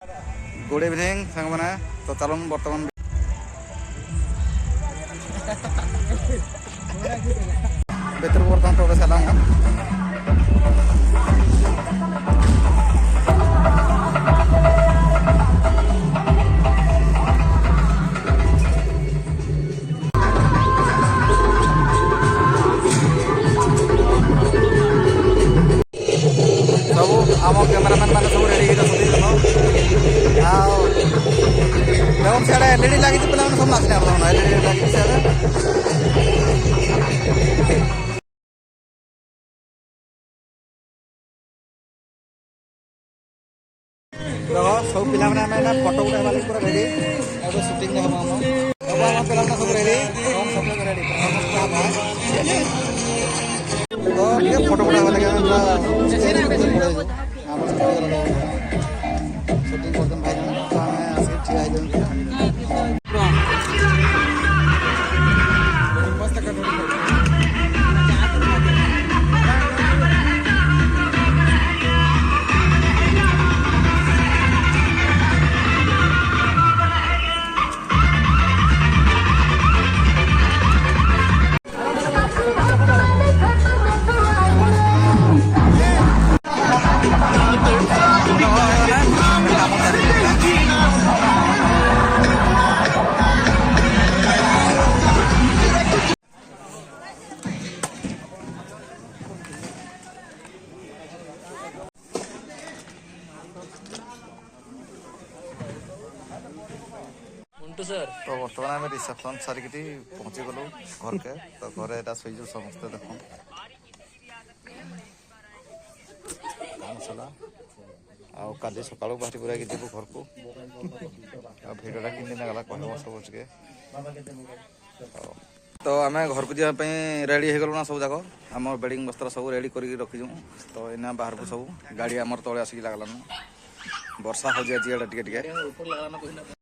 good evening सांग मैंने तो चलो बर्तमान भर को बर्तमान प्रवेश है सब आम कैमेरामैन मैंने सब रेडी देखो सियाड़े एलईडी लगी पे सब नाचने एलईडी लगी सियाड़े देखो सब पिला फोटो उठाइबा लगी पूरा रेडी एबे शूटिंग हम पिला सब रेडी हम सब रेडी तो ये फोटो उठाइबा लगी शूटिंग करदम भाई तो हमें आसे ठिया है मस्त कर सर तो बर्तमान आम रिसेप्शन सारिक पहुँची गलु घर के तो घरे शोचु समस्ते देख काली सका बाहरी बुरा जीव घर को भिडटा कि गला कह सब टे तो आम घर को जावाई रेडी हो गलु ना सब जाक आम बेडिंग वस्त्र सब रेडी कर रखीचु तो इना बाहर को सब गाड़ी आमर तले आसिक लगलान वर्षा हो टे